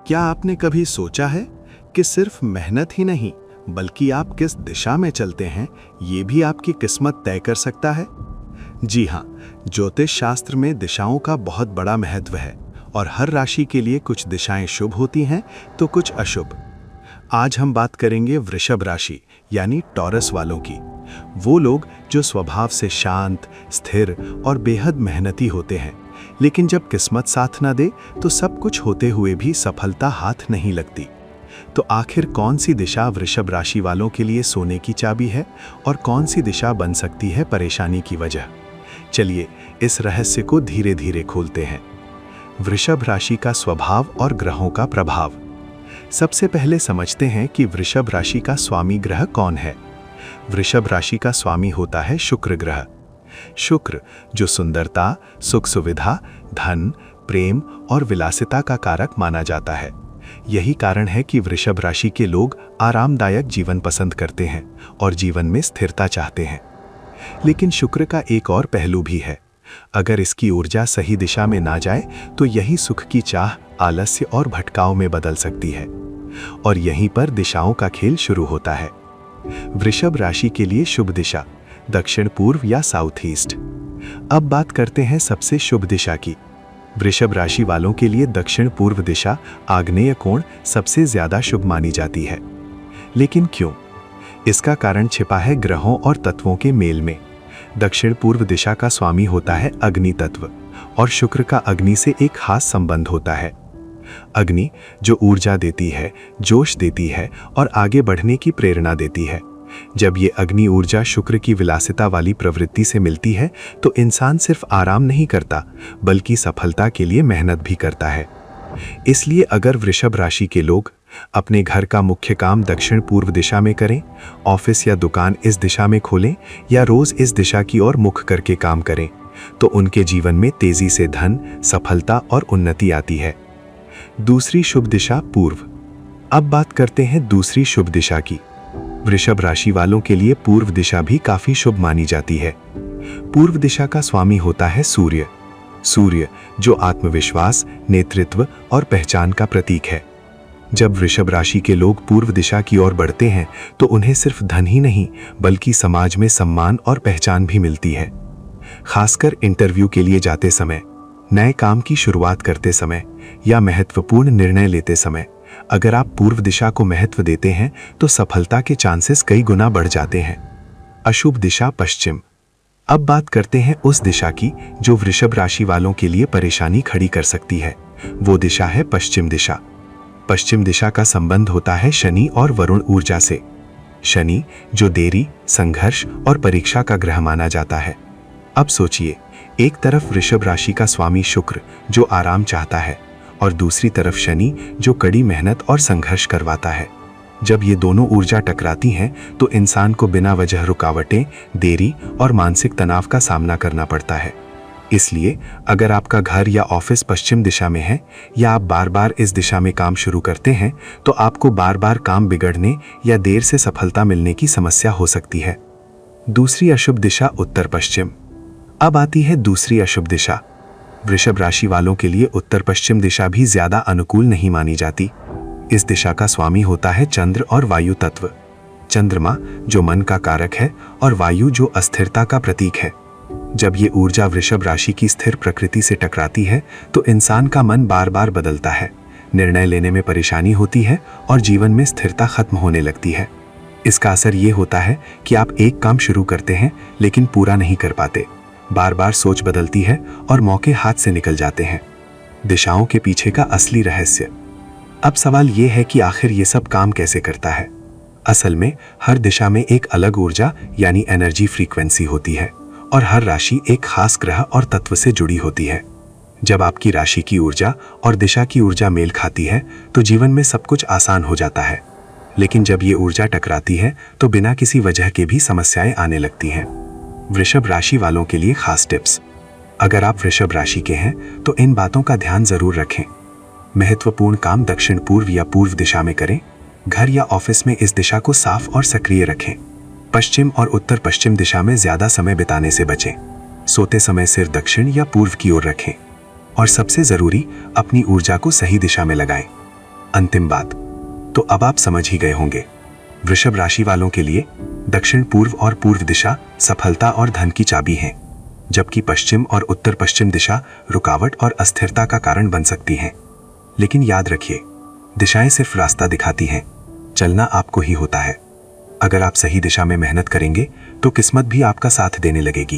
क्या आपने कभी सोचा है कि सिर्फ मेहनत ही नहीं बल्कि आप किस दिशा में चलते हैं ये भी आपकी किस्मत तय कर सकता है? जी हाँ, ज्योतिष शास्त्र में दिशाओं का बहुत बड़ा महत्व है और हर राशि के लिए कुछ दिशाएं शुभ होती हैं तो कुछ अशुभ। आज हम बात करेंगे वृषभ राशि यानी टॉरस वालों की। वो लोग जो स्वभाव से शांत, स्थिर और बेहद मेहनती होते हैं, लेकिन जब किस्मत साथ ना दे तो सब कुछ होते हुए भी सफलता हाथ नहीं लगती। तो आखिर कौन सी दिशा वृषभ राशि वालों के लिए सोने की चाबी है और कौन सी दिशा बन सकती है परेशानी की वजह? चलिए इस रहस्य को धीरे धीरे खोलते हैं। वृषभ राशि का स्वभाव और ग्रहों का प्रभाव। सबसे पहले समझते हैं कि वृषभ राशि का स्वामी ग्रह कौन है। वृषभ राशि का स्वामी होता है शुक्र ग्रह। शुक्र जो सुंदरता, सुख सुविधा, धन, प्रेम और विलासिता का कारक माना जाता है। यही कारण है कि वृषभ राशि के लोग आरामदायक जीवन पसंद करते हैं और जीवन में स्थिरता चाहते हैं। लेकिन शुक्र का एक और पहलू भी है। अगर इसकी ऊर्जा सही दिशा में ना जाए तो यही सुख की चाह आलस्य और भटकाव में बदल सकती है। और यहीं पर दिशाओं का खेल शुरू होता है। वृषभ राशि के लिए शुभ दिशा दक्षिण पूर्व या साउथ ईस्ट। अब बात करते हैं सबसे शुभ दिशा की। वृषभ राशि वालों के लिए दक्षिण पूर्व दिशा आग्नेय कोण सबसे ज्यादा शुभ मानी जाती है। लेकिन क्यों? इसका कारण छिपा है ग्रहों और तत्वों के मेल में। दक्षिण पूर्व दिशा का स्वामी होता है अग्नि तत्व और शुक्र का अग्नि से एक खास संबंध होता है। अग्नि जो ऊर्जा देती है, जोश देती है और आगे बढ़ने की प्रेरणा देती है। जब ये अग्नि ऊर्जा शुक्र की विलासिता वाली प्रवृत्ति से मिलती है तो इंसान सिर्फ आराम नहीं करता बल्कि सफलता के लिए मेहनत भी करता है। इसलिए अगर वृषभ राशि के लोग अपने घर का मुख्य काम दक्षिण पूर्व दिशा में करें, ऑफिस या दुकान इस दिशा में खोलें या रोज इस दिशा की ओर मुख करके काम करें, तो उनके जीवन में तेजी से धन, सफलता और उन्नति आती है। दूसरी शुभ दिशा पूर्व। अब बात करते हैं दूसरी शुभ दिशा की। वृषभ राशि वालों के लिए पूर्व दिशा भी काफी शुभ मानी जाती है। पूर्व दिशा का स्वामी होता है सूर्य। सूर्य जो आत्मविश्वास, नेतृत्व और पहचान का प्रतीक है। जब वृषभ राशि के लोग पूर्व दिशा की ओर बढ़ते हैं तो उन्हें सिर्फ धन ही नहीं बल्कि समाज में सम्मान और पहचान भी मिलती है। खासकर इंटरव्यू के लिए जाते समय, नए काम की शुरुआत करते समय या महत्वपूर्ण निर्णय लेते समय अगर आप पूर्व दिशा को महत्व देते हैं तो सफलता के चांसेस कई गुना बढ़ जाते हैं। अशुभ दिशा पश्चिम। अब बात करते हैं उस दिशा की जो वृषभ राशि वालों के लिए परेशानी खड़ी कर सकती है। वो दिशा है पश्चिम दिशा। पश्चिम दिशा का संबंध होता है शनि और वरुण ऊर्जा से। शनि जो देरी, संघर्ष और परीक्षा का ग्रह माना जाता है। अब सोचिए, एक तरफ वृषभ राशि का स्वामी शुक्र जो आराम चाहता है और दूसरी तरफ शनि जो कड़ी मेहनत और संघर्ष करवाता है। जब ये दोनों ऊर्जा टकराती हैं तो इंसान को बिना वजह रुकावटें, देरी और मानसिक तनाव का सामना करना पड़ता है। इसलिए अगर आपका घर या ऑफिस पश्चिम दिशा में है या आप बार बार इस दिशा में काम शुरू करते हैं तो आपको बार बार काम बिगड़ने या देर से सफलता मिलने की समस्या हो सकती है। दूसरी अशुभ दिशा उत्तर पश्चिम। अब आती है दूसरी अशुभ दिशा। वृषभ राशि वालों के लिए उत्तर पश्चिम दिशा भी ज्यादा अनुकूल नहीं मानी जाती। इस दिशा का स्वामी होता है चंद्र और वायु तत्व। चंद्रमा जो मन का कारक है और वायु जो अस्थिरता का प्रतीक है। जब ये ऊर्जा वृषभ राशि की स्थिर प्रकृति से टकराती है तो इंसान का मन बार बार बदलता है, निर्णय लेने में परेशानी होती है और जीवन में स्थिरता खत्म होने लगती है। इसका असर ये होता है कि आप एक काम शुरू करते हैं लेकिन पूरा नहीं कर पाते, बार बार सोच बदलती है और मौके हाथ से निकल जाते हैं। दिशाओं के पीछे का असली रहस्य। अब सवाल यह है कि आखिर ये सब काम कैसे करता है? असल में हर दिशा में एक अलग ऊर्जा यानी एनर्जी फ्रीक्वेंसी होती है और हर राशि एक खास ग्रह और तत्व से जुड़ी होती है। जब आपकी राशि की ऊर्जा और दिशा की ऊर्जा मेल खाती है तो जीवन में सब कुछ आसान हो जाता है। लेकिन जब ये ऊर्जा टकराती है तो बिना किसी वजह के भी समस्याएं आने लगती हैं। वृषभ राशि वालों के लिए खास टिप्स। अगर आप वृषभ राशि के हैं तो इन बातों का ध्यान जरूर रखें। महत्वपूर्ण काम दक्षिण पूर्व या पूर्व दिशा में करें। घर या ऑफिस में इस दिशा को साफ और सक्रिय रखें। पश्चिम और उत्तर पश्चिम दिशा में ज्यादा समय बिताने से बचें। सोते समय सिर दक्षिण या पूर्व की ओर रखें। और सबसे जरूरी, अपनी ऊर्जा को सही दिशा में लगाएं। अंतिम बात, तो अब आप समझ ही गए होंगे, वृषभ राशि वालों के लिए दक्षिण पूर्व और पूर्व दिशा सफलता और धन की चाबी हैं, जबकि पश्चिम और उत्तर पश्चिम दिशा रुकावट और अस्थिरता का कारण बन सकती हैं। लेकिन याद रखिए, दिशाएं सिर्फ रास्ता दिखाती हैं, चलना आपको ही होता है। अगर आप सही दिशा में मेहनत करेंगे तो किस्मत भी आपका साथ देने लगेगी।